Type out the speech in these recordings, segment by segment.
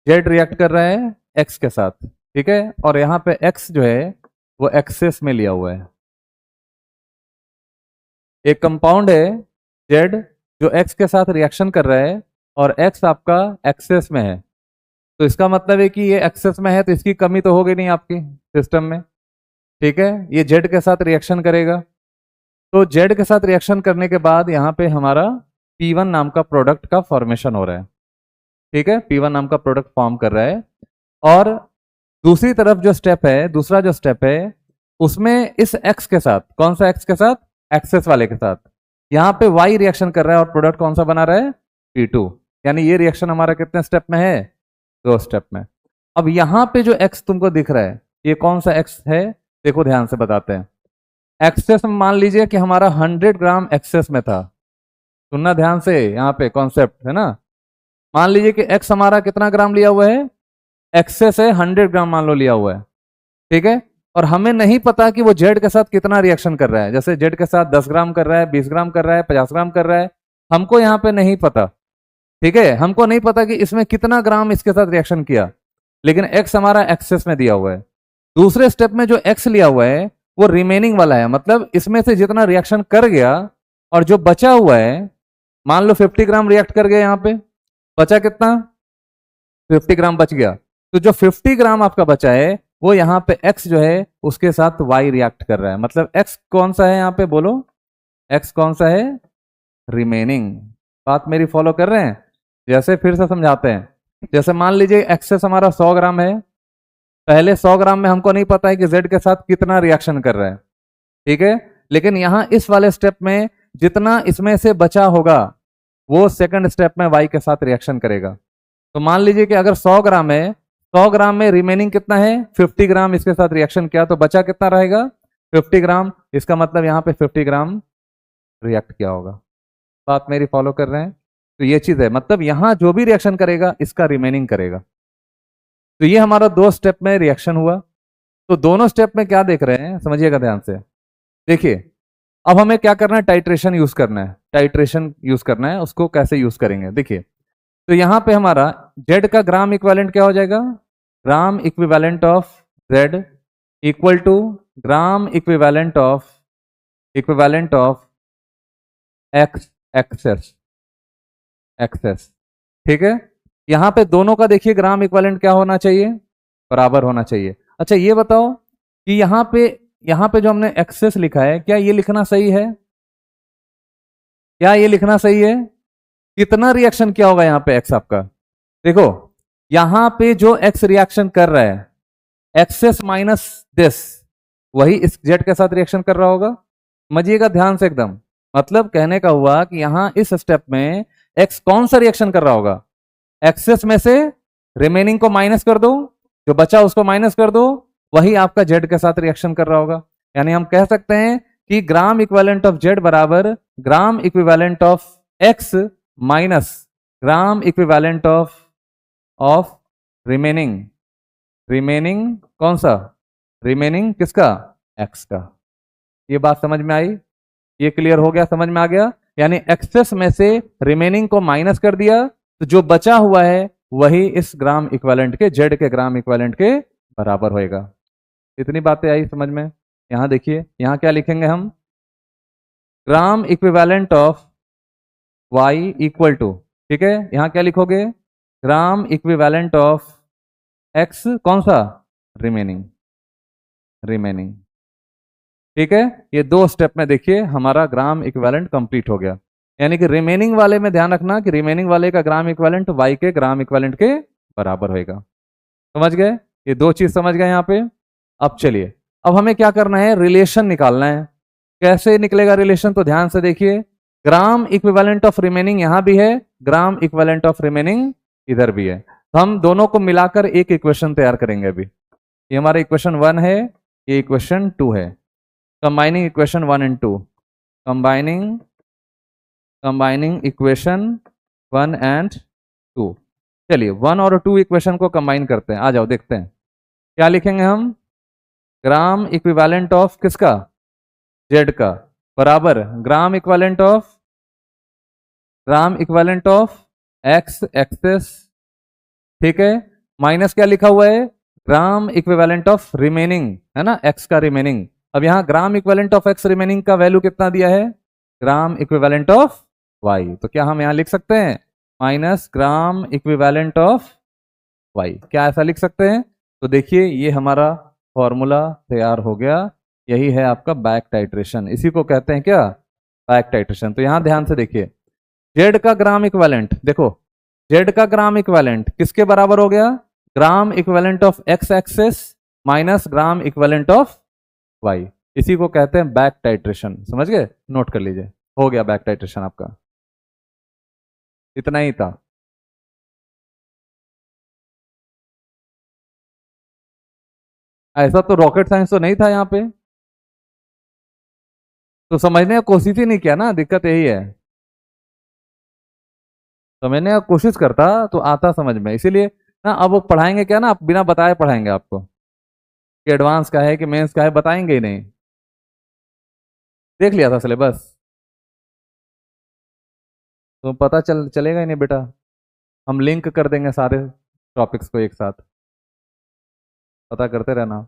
Z react कर रहा है एक्स के साथ, ठीक है, और यहाँ पे एक्स जो है वो एक्सेस में लिया हुआ है। एक कंपाउंड है जेड जो एक्स के साथ रिएक्शन कर रहा है और एक्स आपका एक्सेस में है, तो इसका मतलब है कि ये एक्सेस में है तो इसकी कमी तो होगी नहीं आपकी सिस्टम में, ठीक है। ये जेड के साथ रिएक्शन करेगा, तो जेड के साथ रिएक्शन करने के बाद यहाँ पे हमारा P1 नाम का प्रोडक्ट का फॉर्मेशन हो रहा है, ठीक है, P1 नाम का प्रोडक्ट फॉर्म कर रहा है। और दूसरी तरफ जो स्टेप है, दूसरा जो स्टेप है, उसमें इस एक्स के साथ, कौन सा एक्स के साथ, एक्सेस वाले के साथ, यहाँ पे वाई रिएक्शन कर रहा है और प्रोडक्ट कौन सा बना रहा है, P2। यानी ये रिएक्शन हमारा कितने स्टेप में है, 2 स्टेप में। अब यहाँ पे जो एक्स तुमको दिख रहा है ये कौन सा एक्स है, देखो ध्यान से बताते हैं। एक्सेस में मान लीजिए कि हमारा 100 ग्राम एक्सेस में था, सुनना ध्यान से, यहाँ पे कॉन्सेप्ट है ना। मान लीजिए कि एक्स हमारा कितना ग्राम लिया हुआ है, एक्सेस है 100 ग्राम मान लो लिया हुआ है, ठीक है, और हमें नहीं पता कि वो जेड के साथ कितना रिएक्शन कर रहा है, जैसे जेड के साथ 10 ग्राम कर रहा है, 20 ग्राम कर रहा है, 50 ग्राम कर रहा है, हमको यहाँ पे नहीं पता, ठीक है, हमको नहीं पता कि इसमें कितना ग्राम इसके साथ रिएक्शन किया, लेकिन एक्स हमारा एक्सेस में दिया हुआ है। दूसरे स्टेप में जो एक्स लिया हुआ है वो रिमेनिंग वाला है, मतलब इसमें से जितना रिएक्शन कर गया और जो बचा हुआ है, मान लो 50 ग्राम रिएक्ट कर गया, यहाँ पे बचा कितना, 50 ग्राम बच गया, तो जो 50 ग्राम आपका बचा है वो यहाँ पे x जो है उसके साथ y रिएक्ट कर रहा है, मतलब x कौन सा है यहाँ पे बोलो, x कौन सा है, रिमेनिंग। बात मेरी फॉलो कर रहे हैं, जैसे फिर से समझाते हैं। जैसे मान लीजिए एक्सेस हमारा 100 ग्राम है, पहले 100 ग्राम में हमको नहीं पता है कि z के साथ कितना रिएक्शन कर रहा है, ठीक है, लेकिन यहाँ इस वाले स्टेप में जितना इसमें से बचा होगा वो सेकंड स्टेप में y के साथ रिएक्शन करेगा। तो मान लीजिए कि अगर 100 ग्राम है, 100 ग्राम में रिमेनिंग कितना है, 50 ग्राम इसके साथ रिएक्शन किया, तो बचा कितना रहेगा, 50 ग्राम, इसका मतलब यहाँ पे 50 ग्राम रिएक्ट किया होगा। बात मेरी फॉलो कर रहे हैं, तो ये चीज है, मतलब यहाँ जो भी रिएक्शन करेगा इसका रिमेनिंग करेगा। तो ये हमारा 2 स्टेप में रिएक्शन हुआ। तो दोनों स्टेप में क्या देख रहे हैं, समझिएगा ध्यान से, देखिए अब हमें क्या करना है, टाइट्रेशन यूज करना है, टाइट्रेशन यूज करना है, उसको कैसे यूज करेंगे देखिए। तो यहाँ पे हमारा Z का ग्राम इक्विवेलेंट क्या हो जाएगा, gram equivalent of Z equal to gram equivalent of X excess excess, ठीक है। यहाँ पे दोनों का देखिए ग्राम इक्विवेलेंट क्या होना चाहिए, बराबर होना चाहिए। अच्छा ये बताओ कि यहाँ पे जो हमने एक्सेस लिखा है, क्या ये लिखना सही है, क्या ये लिखना सही है, कितना रिएक्शन किया होगा यहाँ पे एक्स आपका, देखो यहाँ पे जो एक्स रिएक्शन कर रहा है, एक्सेस माइनस दिस, वही इस जेड के साथ रिएक्शन कर रहा होगा। समझिएगा ध्यान से एकदम, मतलब कहने का हुआ कि यहाँ इस स्टेप में एक्स कौन सा रिएक्शन कर रहा होगा, एक्सेस में से रिमेनिंग को माइनस कर दो, जो बचा उसको माइनस कर दो, वही आपका जेड के साथ रिएक्शन कर रहा होगा। यानी हम कह सकते हैं कि ग्राम इक्विवेलेंट ऑफ जेड बराबर gram equivalent of x minus gram equivalent of remaining कौन सा, रिमेनिंग किसका, एक्स का। ये बात समझ में आई, ये क्लियर हो गया, समझ में आ गया। यानी एक्सेस में से रिमेनिंग को माइनस कर दिया, तो जो बचा हुआ है वही इस ग्राम इक्विवेलेंट के, जेड के ग्राम इक्विवेलेंट के बराबर होएगा। इतनी बातें आई समझ में। यहां देखिए, यहां क्या लिखेंगे हम, gram equivalent of Y equal to, ठीक है, यहां क्या लिखोगे, ग्राम इक्विवेलेंट ऑफ एक्स कौन सा, रिमेनिंग, ठीक है। ये 2 स्टेप में देखिए हमारा ग्राम इक्विवेलेंट कंप्लीट हो गया। यानी कि रिमेनिंग वाले में ध्यान रखना कि रिमेनिंग वाले का ग्राम इक्विवेलेंट वाई के ग्राम इक्विवेलेंट के बराबर होएगा। समझ गए, ये 2 चीज समझ गए यहाँ पे। अब चलिए, अब हमें क्या करना है, रिलेशन निकालना है। कैसे निकलेगा रिलेशन, तो ध्यान से देखिए, ग्राम इक्विवेलेंट ऑफ रिमेनिंग यहां भी है, ग्राम इक्विवेलेंट ऑफ रिमेनिंग इधर भी है, तो हम दोनों को मिलाकर एक इक्वेशन तैयार करेंगे। अभी ये हमारा इक्वेशन 1 है, ये इक्वेशन 2 है, combining equation 1 and 2, combining equation 1 and 2। चलिए 1 और 2 इक्वेशन को कंबाइन करते हैं, आ जाओ देखते हैं क्या लिखेंगे हम, ग्राम इक्विवेलेंट ऑफ किसका, जेड का, बराबर gram equivalent of X excess, ठीक है, माइनस क्या लिखा हुआ है, ग्राम इक्विवेलेंट ऑफ रिमेनिंग, है ना, एक्स का रिमेनिंग। अब यहाँ ग्राम इक्विवेलेंट ऑफ एक्स रिमेनिंग का वैल्यू कितना दिया है, ग्राम इक्विवेलेंट ऑफ वाई। तो क्या हम यहाँ लिख सकते हैं minus gram equivalent of Y, क्या ऐसा लिख सकते हैं? तो देखिए ये हमारा फॉर्मूला तैयार हो गया, यही है आपका बैक टाइट्रेशन, इसी को कहते हैं क्या, बैक टाइट्रेशन। तो यहाँ ध्यान से देखिए, जेड का ग्राम इक्विवेलेंट, देखो जेड का ग्राम इक्विवेलेंट किसके बराबर हो गया, gram equivalent of X excess minus gram equivalent of Y, इसी को कहते हैं बैक टाइट्रेशन। समझ गए, नोट कर लीजिए, हो गया बैक टाइट्रेशन आपका, इतना ही था। ऐसा तो रॉकेट साइंस तो नहीं था यहाँ पे, तो समझने का कोशिश ही नहीं किया ना, दिक्कत यही है। समझने का कोशिश करता तो आता समझ में, इसीलिए ना अब वो पढ़ाएंगे क्या ना, आप बिना बताए पढ़ाएंगे आपको कि एडवांस का है कि मेंस का है, बताएंगे ही नहीं। देख लिया था सिलेबस तो पता चलेगा ही नहीं बेटा, हम लिंक कर देंगे सारे टॉपिक्स को एक साथ, पता करते रहना।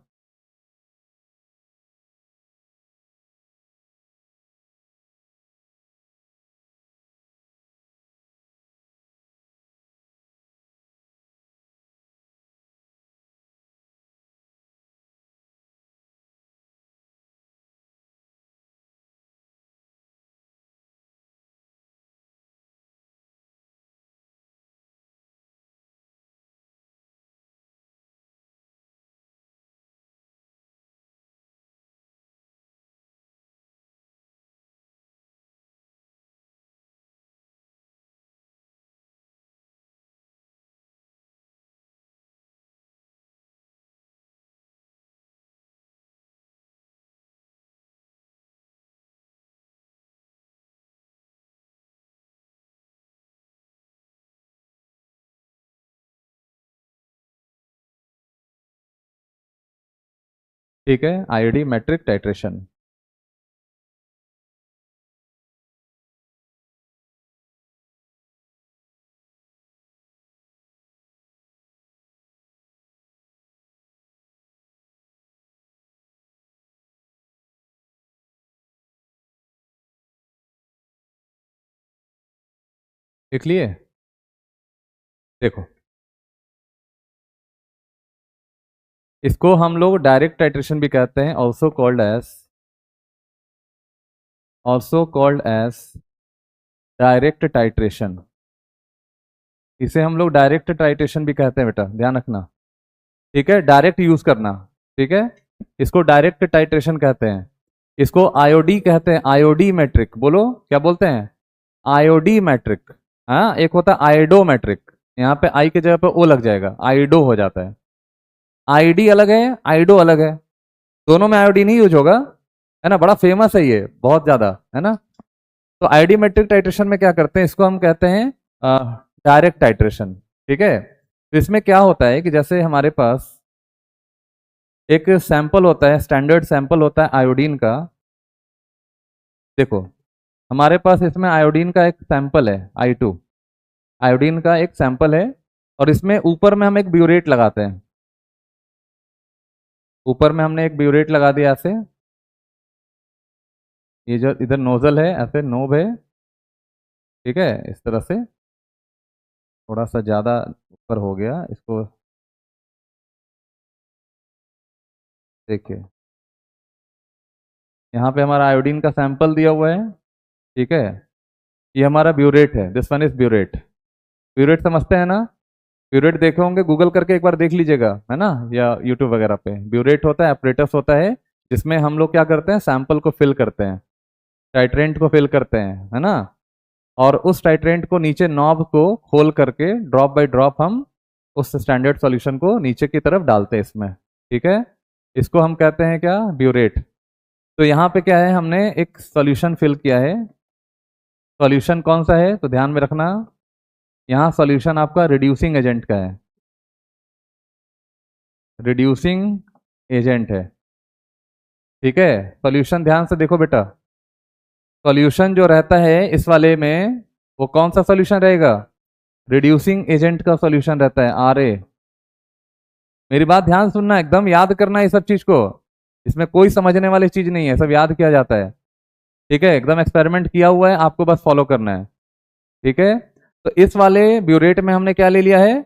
ठीक है, आईडी मैट्रिक टाइट्रेशन। लिख लिए, देखो इसको हम लोग डायरेक्ट टाइट्रेशन भी कहते हैं, also called as direct titration. इसे हम लोग डायरेक्ट टाइट्रेशन भी कहते हैं बेटा, ध्यान रखना, ठीक है, डायरेक्ट यूज करना, ठीक है, इसको डायरेक्ट टाइट्रेशन कहते हैं। इसको आईओडी कहते हैं, आईओडी मैट्रिक, बोलो क्या बोलते हैं, आईओडी मैट्रिक। हाँ, एक होता है आइडो मैट्रिक, यहाँ पे आई की जगह पे ओ लग जाएगा, आइडो हो जाता है। आईडी अलग है, आइडो अलग है, दोनों में आयोडीन ही यूज होगा, है ना, बड़ा फेमस है ये, बहुत ज्यादा, है ना। तो आईडी मैट्रिक टाइट्रेशन में क्या करते हैं, इसको हम कहते हैं डायरेक्ट टाइट्रेशन, ठीक है। तो इसमें क्या होता है कि जैसे हमारे पास एक सैंपल होता है, स्टैंडर्ड सैंपल होता है आयोडीन का, देखो हमारे पास इसमें आयोडीन का एक सैंपल है I2, आयोडीन का एक सैंपल है, और इसमें ऊपर में हम एक ब्यूरेट लगाते हैं, ऊपर में हमने एक ब्यूरेट लगा दिया ऐसे, ये जो इधर नोजल है ऐसे नोब है, ठीक है, इस तरह से थोड़ा सा ज़्यादा ऊपर हो गया इसको, देखिए यहाँ पे हमारा आयोडीन का सैंपल दिया हुआ है, ठीक है, ये हमारा ब्यूरेट है, this one is burette. Burette समझते हैं ना, ब्यूरेट देखे होंगे, गूगल करके एक बार देख लीजिएगा, है ना, या यूट्यूब वगैरह पे। ब्यूरेट होता है, एपरेटस होता है, जिसमें हम लोग क्या करते हैं, सैंपल को फिल करते हैं, टाइट्रेंट को फिल करते हैं, है ना, और उस टाइट्रेंट को नीचे नॉब को खोल करके ड्रॉप बाय ड्रॉप हम उस स्टैंडर्ड सॉल्यूशन को नीचे की तरफ डालते हैं इसमें, ठीक है, इसको हम कहते हैं क्या, ब्यूरेट। तो यहाँ पे क्या है, हमने एक सॉल्यूशन फिल किया है, सॉल्यूशन कौन सा है तो ध्यान में रखना, यहाँ सॉल्यूशन आपका रिड्यूसिंग एजेंट का है, रिड्यूसिंग एजेंट है, ठीक है। सॉल्यूशन ध्यान से देखो बेटा, सॉल्यूशन जो रहता है इस वाले में वो कौन सा सॉल्यूशन रहेगा, रिड्यूसिंग एजेंट का सॉल्यूशन रहता है RA, मेरी बात ध्यान सुनना, एकदम याद करना ये सब चीज को, इसमें कोई समझने वाली चीज नहीं है, सब याद किया जाता है। ठीक है, एकदम एक्सपेरिमेंट किया हुआ है, आपको बस फॉलो करना है। ठीक है, तो इस वाले ब्यूरेट में हमने क्या ले लिया है,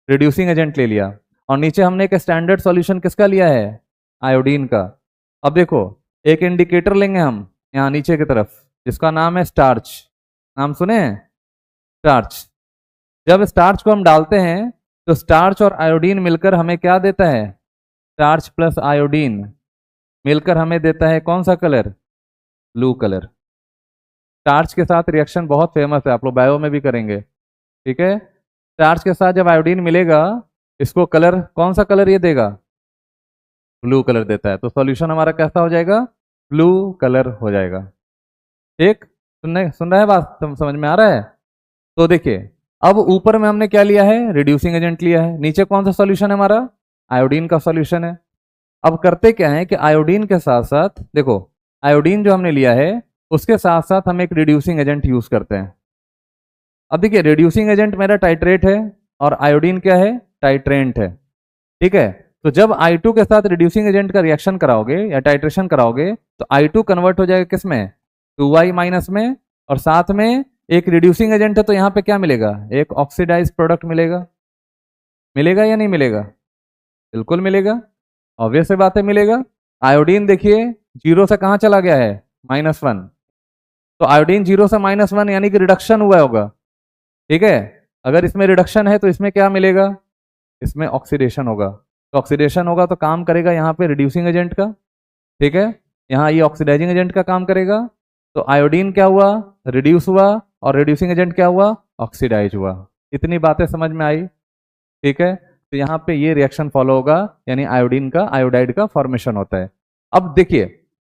रिड्यूसिंग एजेंट ले लिया, और नीचे हमने एक स्टैंडर्ड सॉल्यूशन किसका लिया है, आयोडीन का। अब देखो, एक इंडिकेटर लेंगे हम यहाँ नीचे की तरफ, जिसका नाम है स्टार्च। नाम सुने हैं, स्टार्च। जब स्टार्च को हम डालते हैं तो स्टार्च और आयोडीन मिलकर हमें क्या देता है, स्टार्च प्लस आयोडीन मिलकर हमें देता है कौन सा कलर, ब्लू कलर। स्टार्च के साथ रिएक्शन बहुत फेमस है, आप लोग बायो में भी करेंगे। ठीक है, स्टार्च के साथ जब आयोडीन मिलेगा, इसको कलर कौन सा कलर ये देगा, ब्लू कलर देता है। तो सॉल्यूशन हमारा कैसा हो जाएगा, ब्लू कलर हो जाएगा। ठीक, सुन रहा है बात, समझ में आ रहा है। तो देखिए, अब ऊपर में हमने क्या लिया है, रिड्यूसिंग एजेंट लिया है, नीचे कौन सा सॉल्यूशन है हमारा, आयोडीन का सॉल्यूशन है। अब करते क्या है कि आयोडीन के साथ साथ देखो, आयोडीन जो हमने लिया है उसके साथ साथ हम एक रिड्यूसिंग एजेंट यूज करते हैं। अब देखिए, रिड्यूसिंग एजेंट मेरा टाइट्रेट है और आयोडीन क्या है, टाइट्रेंट है। ठीक है, तो जब I2 के साथ रिड्यूसिंग एजेंट का रिएक्शन कराओगे या टाइट्रेशन कराओगे, तो I2 कन्वर्ट हो जाएगा किस में, 2Y माइनस में, और साथ में एक रिड्यूसिंग एजेंट है तो यहाँ पे क्या मिलेगा, एक ऑक्सीडाइज प्रोडक्ट मिलेगा। मिलेगा या नहीं मिलेगा, बिल्कुल मिलेगा, ऑब्वियस से बात है मिलेगा। आयोडीन देखिए जीरो से कहाँ चला गया है, -1, तो आयोडीन जीरो से -1 यानी कि रिडक्शन हुआ होगा। ठीक है, अगर इसमें रिडक्शन है तो इसमें क्या मिलेगा, इसमें ऑक्सीडेशन होगा। तो ऑक्सीडेशन होगा तो काम करेगा यहाँ पे रिड्यूसिंग एजेंट का। ठीक है, यहाँ ये ऑक्सीडाइजिंग एजेंट का काम करेगा। तो आयोडीन क्या हुआ, रिड्यूस हुआ, और रिड्यूसिंग एजेंट क्या हुआ, ऑक्सीडाइज हुआ। इतनी बातें समझ में आई। ठीक है, तो यहाँ पे ये रिएक्शन फॉलो होगा, यानी आयोडीन का आयोडाइड का फॉर्मेशन होता है। अब देखिए,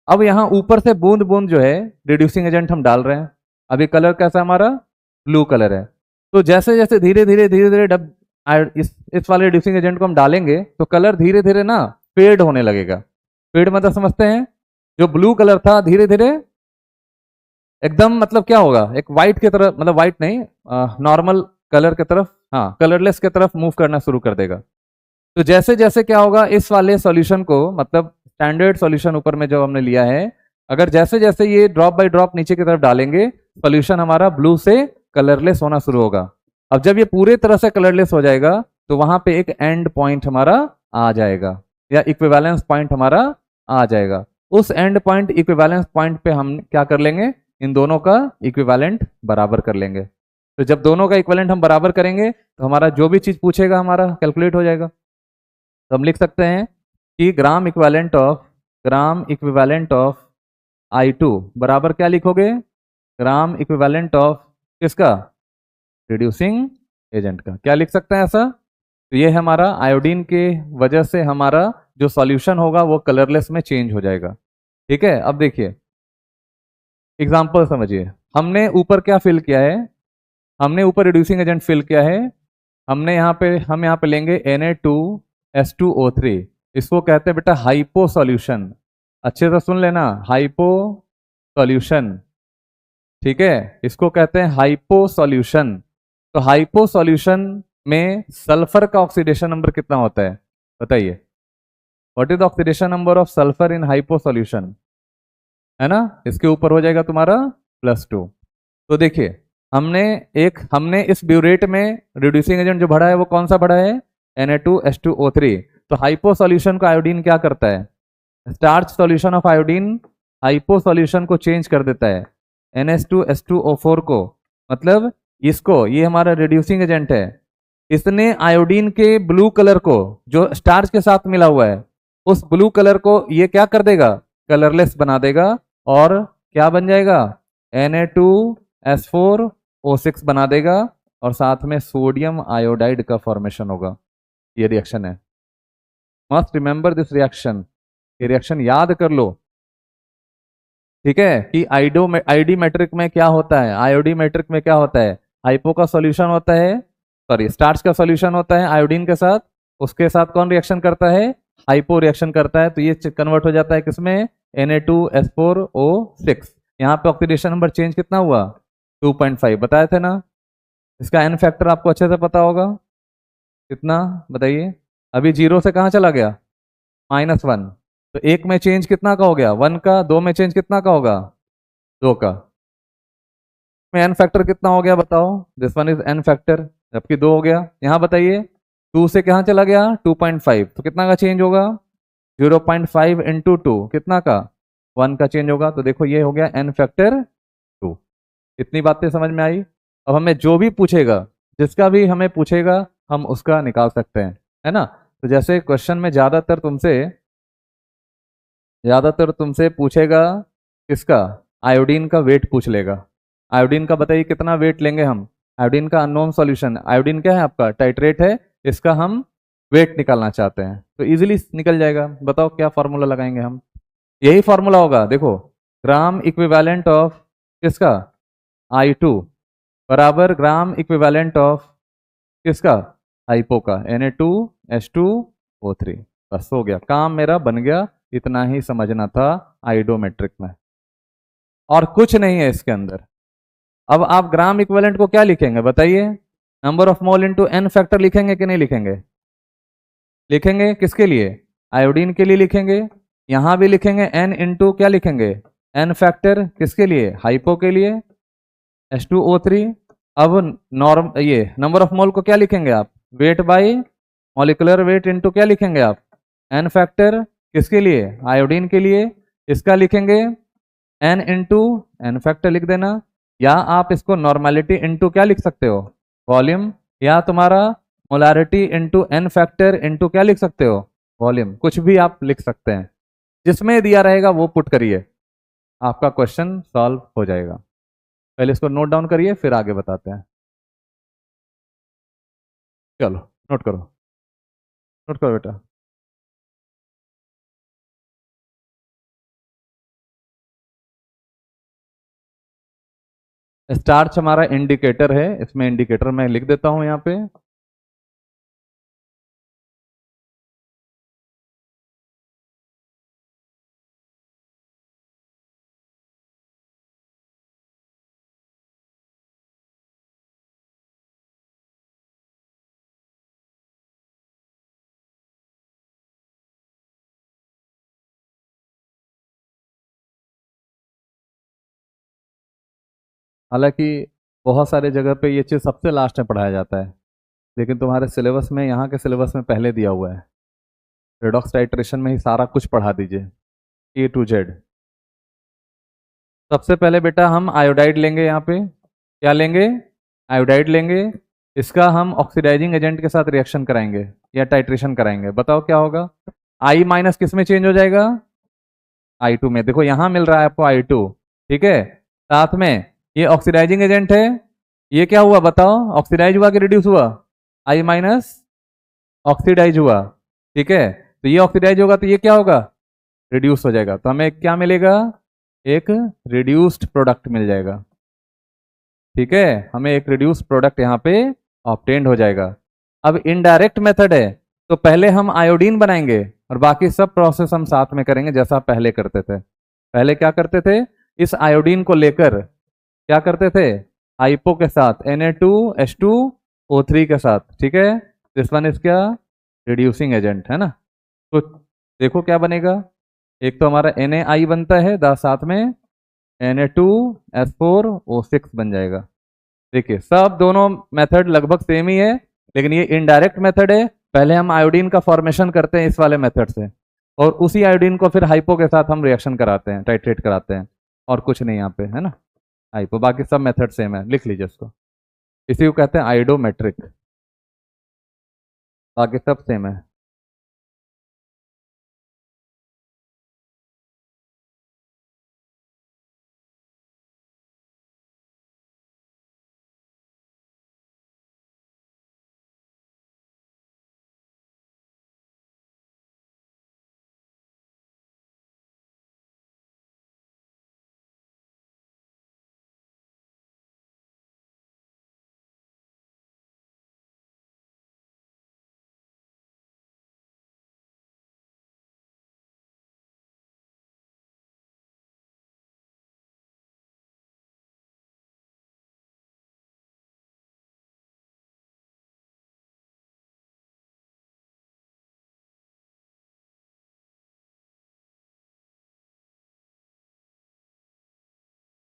अब यहाँ ऊपर से बूंद बूंद जो है रिड्यूसिंग एजेंट हम डाल रहे हैं। अभी कलर कैसा हमारा, ब्लू कलर है। तो जैसे जैसे धीरे धीरे धीरे धीरे इस वाले रिड्यूसिंग एजेंट को हम डालेंगे तो कलर धीरे धीरे ना फेड होने लगेगा। फेड मतलब समझते हैं, जो ब्लू कलर था धीरे धीरे एकदम मतलब क्या होगा, एक व्हाइट की तरफ, मतलब व्हाइट नहीं, नॉर्मल कलर की तरफ, हाँ कलरलेस की तरफ मूव करना शुरू कर देगा। तो जैसे जैसे क्या होगा, इस वाले सॉल्यूशन को, मतलब स्टैंडर्ड सॉल्यूशन ऊपर में जो हमने लिया है, अगर जैसे जैसे ये ड्रॉप बाय ड्रॉप नीचे की तरफ डालेंगे, सॉल्यूशन हमारा ब्लू से कलरलेस होना शुरू होगा। अब जब ये पूरे तरह से कलरलेस हो जाएगा तो वहां पे एक एंड पॉइंट हमारा आ जाएगा, या इक्विवेलेंस पॉइंट हमारा आ जाएगा। उस एंड पॉइंट इक्विवेलेंस पॉइंट पे हम क्या कर लेंगे, इन दोनों का इक्विवेलेंट बराबर कर लेंगे। तो जब दोनों का इक्विवेलेंट हम बराबर करेंगे तो हमारा जो भी चीज पूछेगा हमारा कैलकुलेट हो जाएगा। तो हम लिख सकते हैं कि ग्राम इक्विवेलेंट ऑफ I2 बराबर क्या लिखोगे, ग्राम इक्विवेलेंट ऑफ किसका, रिड्यूसिंग एजेंट का। क्या लिख सकते हैं ऐसा, तो ये हमारा आयोडीन के वजह से हमारा जो सॉल्यूशन होगा वो कलरलेस में चेंज हो जाएगा। ठीक है, अब देखिए एग्जांपल समझिए, हमने ऊपर क्या फिल किया है, हमने ऊपर रिड्यूसिंग एजेंट फिल किया है। हम यहाँ पे लेंगे Na2H2O3, इसको कहते हैं बेटा हाइपो सॉल्यूशन। अच्छे से सुन लेना, हाइपो सॉल्यूशन। ठीक है, इसको कहते हैं हाइपो सॉल्यूशन। तो हाइपो सॉल्यूशन में सल्फर का ऑक्सीडेशन नंबर कितना होता है, बताइए। What is the oxidation number of sulphur in hypo solution, है ना, इसके ऊपर हो जाएगा तुम्हारा +2। तो देखिए, हमने इस ब्यूरेट में रिड्यूसिंग एजेंट जो भरा है वो कौन सा भरा है, Na2H2O3। तो हाइपो सॉल्यूशन को आयोडीन क्या करता है, starch solution of iodine hypo solution को चेंज कर देता है NH2H2O4 को, मतलब इसको, ये हमारा रिड्यूसिंग एजेंट है, इसने आयोडीन के ब्लू कलर को जो स्टार्च के साथ मिला हुआ है, उस ब्लू कलर को ये क्या कर देगा, कलरलेस बना देगा, और क्या बन जाएगा, Na2S4O6 बना देगा, और साथ में सोडियम आयोडाइड का फॉर्मेशन होगा। ये रिएक्शन है, मस्ट रिमेंबर दिस रिएक्शन, ये रिएक्शन याद कर लो। ठीक है, कि आईडी मैट्रिक में क्या होता है, आयोडी मैट्रिक में क्या होता है, हाइपो का सॉल्यूशन होता है, सॉरी स्टार्च का सॉल्यूशन होता है आयोडीन के साथ, उसके साथ कौन रिएक्शन करता है, हाइपो रिएक्शन करता है। तो ये कन्वर्ट हो जाता है किसमें, Na2S4O6। यहाँ पे ऑक्सीडेशन नंबर चेंज कितना हुआ, 2.5 बताए थे ना। इसका एन फैक्टर आपको अच्छे से पता होगा, कितना बताइए, अभी 0 से कहाँ चला गया, -1। तो एक में चेंज कितना का हो गया, 1 का। 2 में चेंज कितना का होगा, 2 का। में एन फैक्टर कितना हो गया बताओ, this one is an factor, जबकि 2 हो गया। यहाँ बताइए 2 से कहाँ चला गया, 2.5, तो कितना का चेंज होगा, 0.5 इंटू 2 कितना का, 1 का चेंज होगा। तो देखो ये हो गया एन फैक्टर 2। इतनी बातें समझ में आई। अब हमें जो भी पूछेगा, जिसका भी हमें पूछेगा, हम उसका निकाल सकते हैं, है ना। तो जैसे क्वेश्चन में ज़्यादातर तुमसे पूछेगा किसका, आयोडीन का वेट पूछ लेगा। आयोडीन का बताइए कितना वेट लेंगे हम, आयोडीन का अननोन सॉल्यूशन, आयोडीन क्या है आपका, टाइट्रेट है, इसका हम वेट निकालना चाहते हैं। तो इजीली निकल जाएगा। बताओ क्या फार्मूला लगाएंगे हम, यही फार्मूला होगा। देखो ग्राम इक्विवेलेंट ऑफ किसका, I2 बराबर ग्राम इक्विवेलेंट ऑफ किसका, हाइपो का, Na2H2O3। बस हो गया, काम मेरा बन गया। इतना ही समझना था आइडोमेट्रिक में, और कुछ नहीं है इसके अंदर। अब आप ग्राम इक्विवेलेंट को क्या लिखेंगे बताइए, number of mole into N factor लिखेंगे कि नहीं लिखेंगे, लिखेंगे किसके लिए, आयोडीन के लिए लिखेंगे। यहां भी लिखेंगे एन इंटू क्या लिखेंगे, एन फैक्टर किसके लिए, हाइपो के लिए, H2O3। अब नॉर्म ये नंबर ऑफ मोल को क्या लिखेंगे आप, weight by molecular weight into क्या लिखेंगे आप, एन फैक्टर किसके लिए, आयोडीन के लिए। इसका लिखेंगे एन इंटू एन फैक्टर लिख देना, या आप इसको नॉर्मेलिटी इंटू क्या लिख सकते हो, वॉल्यूम, या तुम्हारा molarity into N factor into क्या लिख सकते हो, वॉल्यूम। कुछ भी आप लिख सकते हैं, जिसमें दिया रहेगा वो पुट करिए, आपका क्वेश्चन सॉल्व हो जाएगा। पहले इसको नोट डाउन करिए, फिर आगे बताते हैं। चलो नोट करो, नोट करो बेटा। स्टार्च हमारा इंडिकेटर है, इसमें इंडिकेटर मैं लिख देता हूं यहाँ पे। हालांकि बहुत सारे जगह पे ये चीज़ सबसे लास्ट में पढ़ाया जाता है, लेकिन तुम्हारे सिलेबस में, यहाँ के सिलेबस में पहले दिया हुआ है। रेडॉक्स टाइट्रेशन में ही सारा कुछ पढ़ा दीजिए, A to Z। सबसे पहले बेटा हम आयोडाइड लेंगे, यहाँ पे क्या लेंगे, आयोडाइड लेंगे। इसका हम ऑक्सीडाइजिंग एजेंट के साथ रिएक्शन कराएंगे या टाइट्रेशन कराएंगे। बताओ क्या होगा, I माइनस किस में चेंज हो जाएगा, I2 में। देखो यहाँ मिल रहा है आपको I2, ठीक है। साथ में ये ऑक्सीडाइजिंग एजेंट है, ये क्या हुआ बताओ, ऑक्सीडाइज हुआ कि रिड्यूस हुआ, I माइनस ऑक्सीडाइज हुआ, ठीक है। तो ये ऑक्सीडाइज होगा तो ये क्या होगा, रिड्यूस हो जाएगा। तो हमें क्या मिलेगा, एक रिड्यूस्ड प्रोडक्ट मिल जाएगा, ठीक है। हमें एक रिड्यूस्ड प्रोडक्ट यहाँ पे ऑब्टेन्ड हो जाएगा। अब इनडायरेक्ट मेथड है, तो पहले हम आयोडीन बनाएंगे और बाकी सब प्रोसेस हम साथ में करेंगे, जैसा पहले करते थे। पहले क्या करते थे, इस आयोडीन को लेकर क्या करते थे, हाइपो के साथ Na2H2O3 के साथ, ठीक है। दिस वन इज क्या, रिड्यूसिंग एजेंट है ना। तो देखो क्या बनेगा, एक तो हमारा NaI बनता है, साथ में Na2S4O6 बन जाएगा। देखिए सब दोनों मेथड लगभग सेम ही है, लेकिन ये इनडायरेक्ट मेथड है। पहले हम आयोडीन का फॉर्मेशन करते हैं इस वाले मेथड से, और उसी आयोडीन को फिर हाइपो के साथ हम रिएक्शन कराते हैं, टाइट्रेट कराते हैं, और कुछ नहीं यहाँ पे, है ना। हाइपो, बाकी सब मेथड सेम है, लिख लीजिए इसको। इसी को कहते हैं आइडोमेट्रिक, बाकी सब सेम है।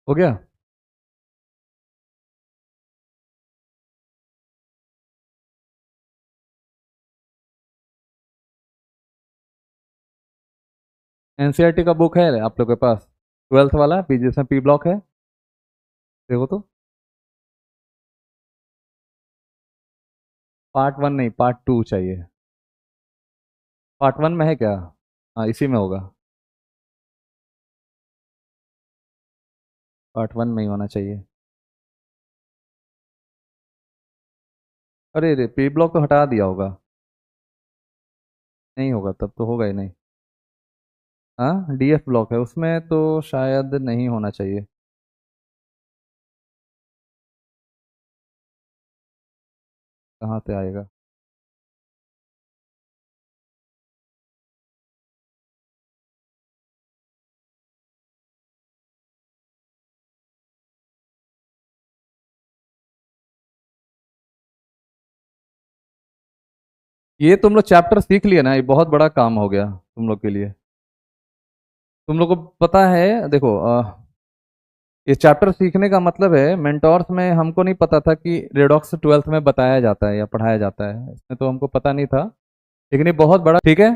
हो गया? एनसीईआरटी का बुक है आप लोग के पास? 12th वाला जिसमें पी ब्लॉक है, देखो तो। पार्ट 1 नहीं, पार्ट 2 चाहिए। पार्ट 1 में है क्या? हाँ, इसी में होगा। पार्ट 1 में ही होना चाहिए। अरे रे, पी ब्लॉक तो हटा दिया होगा। नहीं होगा, तब तो होगा ही नहीं। हाँ, डीएफ ब्लॉक है उसमें तो शायद नहीं होना चाहिए। कहाँ से आएगा? ये तुम लोग चैप्टर सीख लिए ना, ये बहुत बड़ा काम हो गया तुम लोग के लिए। तुम लोग को पता है, देखो ये चैप्टर सीखने का मतलब है, मेंटोर्स में हमको नहीं पता था कि रेडॉक्स 12th में बताया जाता है या पढ़ाया जाता है, इसमें तो हमको पता नहीं था। लेकिन ये बहुत बड़ा, ठीक है।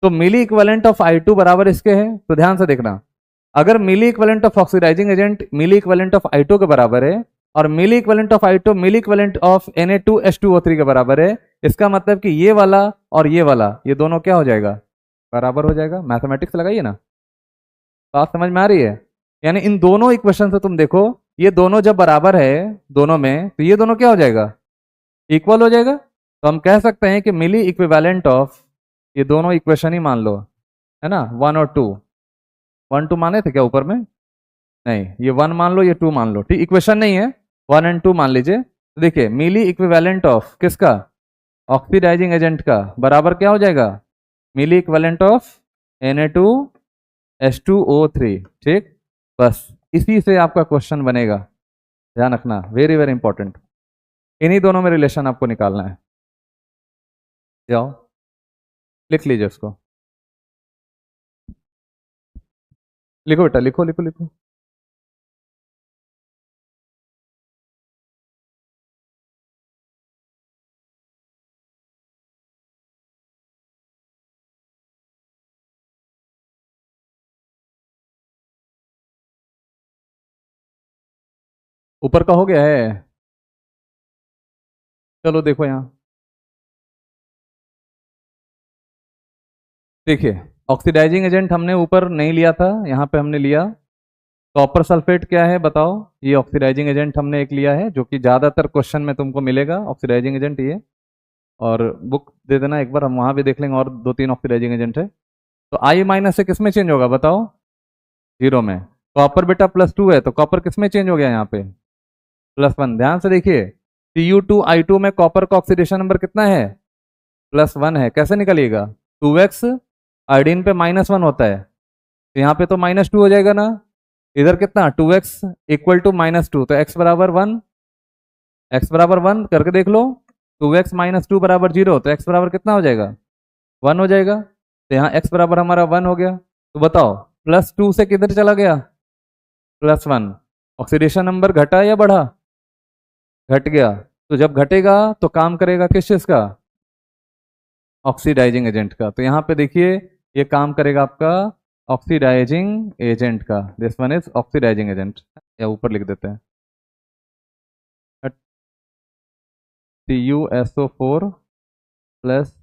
तो मिली इक्विवेलेंट ऑफ I2 बराबर इसके है, तो ध्यान से देखना। अगर milliequivalent of oxidising agent milliequivalent of I2 के बराबर है, और milliequivalent of I2 milliequivalent of Na2H2O3 के बराबर है, इसका मतलब कि ये वाला और ये वाला, ये दोनों क्या हो जाएगा? बराबर हो जाएगा। मैथमेटिक्स लगाइए ना, बात समझ में आ रही है? यानी इन दोनों इक्वेशन से तुम देखो, ये दोनों जब बराबर है दोनों में, तो ये दोनों क्या हो जाएगा? इक्वल हो जाएगा। तो हम कह सकते हैं कि मिली इक्विवेलेंट ऑफ, ये दोनों इक्वेशन ही मान लो, है ना, 1 और 2। 1 2 माने थे क्या ऊपर में? नहीं, ये 1 मान लो, ये 2 मान लो, ठीक, इक्वेशन नहीं है, 1 एंड 2 मान लीजिए। तो देखिए, मिली इक्विवेलेंट ऑफ किसका? ऑक्सीडाइजिंग एजेंट का बराबर क्या हो जाएगा? मिली इक्विवेलेंट ऑफ Na2H2O3, ठीक। बस इसी से आपका क्वेश्चन बनेगा, ध्यान रखना, वेरी वेरी इंपॉर्टेंट। इन्हीं दोनों में रिलेशन आपको निकालना है। जाओ लिख लीजिए उसको, लिखो बेटा, लिखो लिखो लिखो। ऊपर का हो गया है? चलो देखो यहाँ, देखिए ऑक्सीडाइजिंग एजेंट हमने ऊपर नहीं लिया था, यहाँ पे हमने लिया। कॉपर सल्फेट क्या है बताओ? ये ऑक्सीडाइजिंग एजेंट हमने एक लिया है, जो कि ज़्यादातर क्वेश्चन में तुमको मिलेगा, ऑक्सीडाइजिंग एजेंट ये। और बुक दे देना एक बार, हम वहाँ भी देख लेंगे, और 2 3 ऑक्सीडाइजिंग एजेंट है। तो आई माइनस से किस में चेंज होगा बताओ? 0 में। कॉपर बेटा +2 है, तो कॉपर किस में चेंज हो गया यहाँ पे? +1। ध्यान से देखिए, Cu2I2 में कॉपर का ऑक्सीडेशन नंबर कितना है? +1 है। कैसे निकलिएगा? 2x, आयोडीन पे -1 होता है, तो यहाँ पे तो -2 हो जाएगा ना। इधर कितना? 2x इक्वल टू -2, तो x बराबर 1, x बराबर 1 करके देख लो। 2x -2 बराबर 0, तो x बराबर कितना हो जाएगा? 1 हो जाएगा। तो यहाँ x बराबर हमारा 1 हो गया। तो बताओ, +2 से किधर चला गया? +1। ऑक्सीडेशन नंबर घटा या बढ़ा? घट गया। तो जब घटेगा तो काम करेगा किस चीज का? ऑक्सीडाइजिंग एजेंट का। तो यहाँ पे देखिए, ये काम करेगा आपका ऑक्सीडाइजिंग एजेंट का। This one is oxidising agent, या ऊपर लिख देते हैं CuSO4 प्लस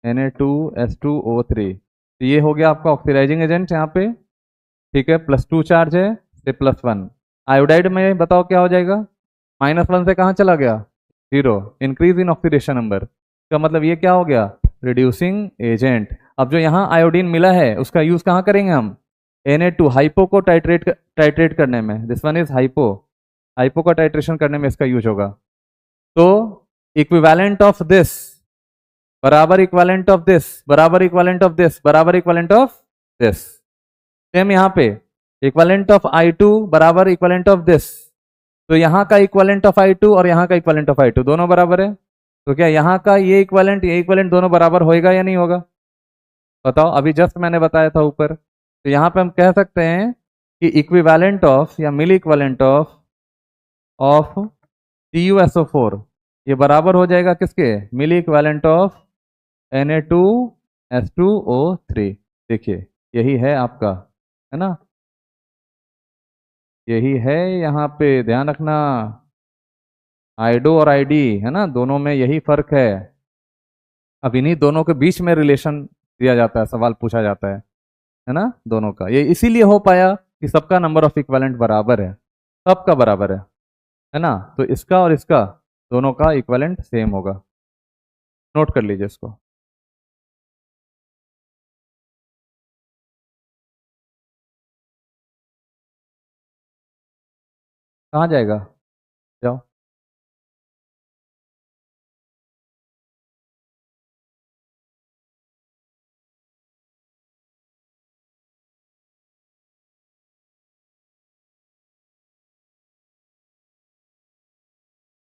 Na2H2O3। तो ये हो गया आपका ऑक्सीडाइजिंग एजेंट यहाँ पे, ठीक है। +2 चार्ज है से +1। आयोडाइड में बताओ क्या हो जाएगा? -1 से कहाँ चला गया? 0। इंक्रीज इन ऑक्सीडेशन नंबर का मतलब ये क्या हो गया? Reducing agent. अब जो यहाँ आयोडीन मिला है उसका यूज कहाँ करेंगे हम? Na2 हाइपो को टाइट्रेट करने में। This one is hypo, hypo का टाइट्रेशन करने में इसका यूज होगा। तो इक्विवेलेंट ऑफ दिस बराबर इक्विवेलेंट ऑफ दिस बराबर इक्विवेलेंट ऑफ दिस बराबर इक्विवेलेंट ऑफ दिस। सेम यहाँ पे इक्विवेलेंट ऑफ I2 बराबर इक्विवेलेंट ऑफ दिस। तो यहाँ का इक्विवेलेंट ऑफ I2 और यहाँ का इक्विवेलेंट ऑफ I2 दोनों बराबर है। तो क्या यहाँ का ये इक्विवेलेंट दोनों बराबर होएगा या नहीं होगा? बताओ, अभी जस्ट मैंने बताया था ऊपर। तो यहाँ पे हम कह सकते हैं कि इक्विवेलेंट ऑफ या मिल इक्विवेलेंट ऑफ CuSO4 ये बराबर हो जाएगा किसके, मिल इक्विवेलेंट ऑफ Na2S2O3। देखिए यही है आपका, है ना, यही है, यहाँ पे ध्यान रखना, आइडो और आईडी है ना, दोनों में यही फर्क है। अब इन्हीं दोनों के बीच में रिलेशन दिया जाता है, सवाल पूछा जाता है ना, दोनों का। ये इसीलिए हो पाया कि सबका नंबर ऑफ इक्विवेलेंट बराबर है, सबका बराबर है ना, तो इसका और इसका दोनों का इक्विवेलेंट सेम होगा। नोट कर लीजिए इसको। कहाँ जाएगा, जाओ।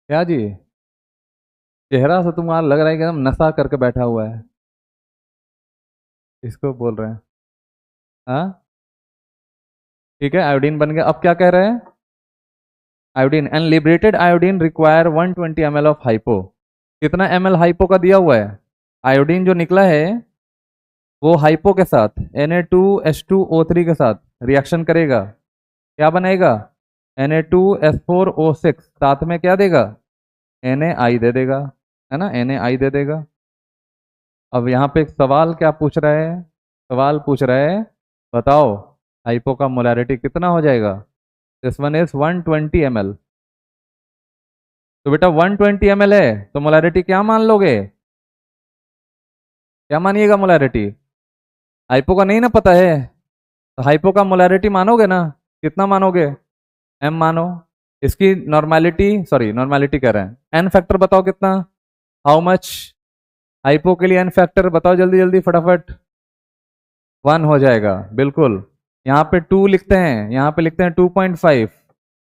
क्या जी, चेहरा से तुम्हारा लग रहा है कि एकदम नशा करके बैठा हुआ है, इसको बोल रहे हैं। हाँ ठीक है, आयोडीन बन गया। अब क्या कह रहे हैं, iodine and liberated iodine require 120 ml of hypo. कितना ml हाइपो का दिया हुआ है, आयोडीन जो निकला है वो हाइपो के साथ Na2H2O3 के साथ रिएक्शन करेगा, क्या बनाएगा, Na2S4O6, साथ में क्या देगा, Na दे देगा, है ना, Na दे देगा। अब यहाँ पे एक सवाल क्या पूछ रहा है, सवाल पूछ रहा है बताओ हाइपो का मोलैरिटी कितना हो जाएगा, दिस वन इज 120 ml। तो बेटा 120 ml है तो मोलैरिटी क्या मान लोगे, क्या मानिएगा मोलैरिटी, हाइपो का नहीं ना पता है, तो हाइपो का मोलैरिटी मानोगे ना, कितना मानोगे, m मानो। इसकी नॉर्मेलिटी, सॉरी नॉर्मेलिटी कह रहे हैं, एन फैक्टर बताओ कितना, हाउ मच, हाइपो के लिए एन फैक्टर बताओ जल्दी जल्दी फटाफट, 1 हो जाएगा बिल्कुल। यहाँ पे 2 लिखते हैं, यहाँ पे लिखते हैं 2.5,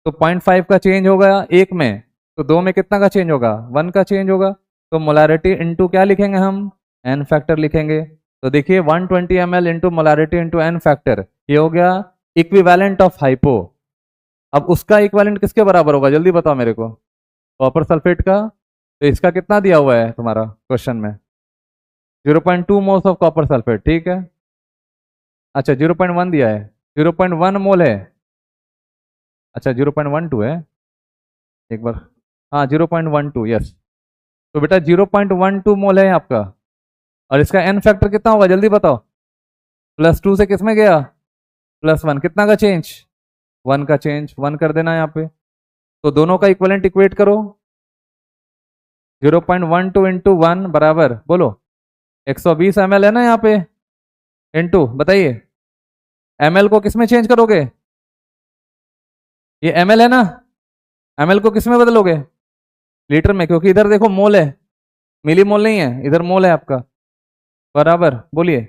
तो 0.5 का चेंज होगा एक में, तो 2 में कितना का चेंज होगा, 1 का चेंज होगा। तो मोलारिटी इंटू क्या लिखेंगे हम, एन फैक्टर लिखेंगे। तो देखिए 120 ml into molarity into N factor, ये हो गया इक्विवेलेंट ऑफ हाइपो। अब उसका इक्विवेलेंट किसके बराबर होगा जल्दी बताओ मेरे को, कॉपर सल्फेट का। तो इसका कितना दिया हुआ है तुम्हारा क्वेश्चन में, 0.2 मोल्स ऑफ कॉपर सल्फेट, ठीक है। अच्छा 0.1 दिया है, 0.1 मोल है, अच्छा 0.12 है, एक बार, हाँ 0.12, यस। तो बेटा 0.12 मोल है आपका, और इसका एन फैक्टर कितना होगा जल्दी बताओ, +2 से किस में गया, +1, कितना का चेंज, 1 का चेंज, 1 कर देना यहाँ पे। तो दोनों का इक्विवेलेंट इक्वेट करो, 0.12 इंटू 1 बराबर बोलो 120 ml है ना यहाँ पे, इंटू बताइए ml को किस में चेंज करोगे, ये ml है ना, ml को किस में बदलोगे, लीटर में, क्योंकि इधर देखो मोल है, मिली मोल नहीं है, इधर मोल है आपका, बराबर बोलिए।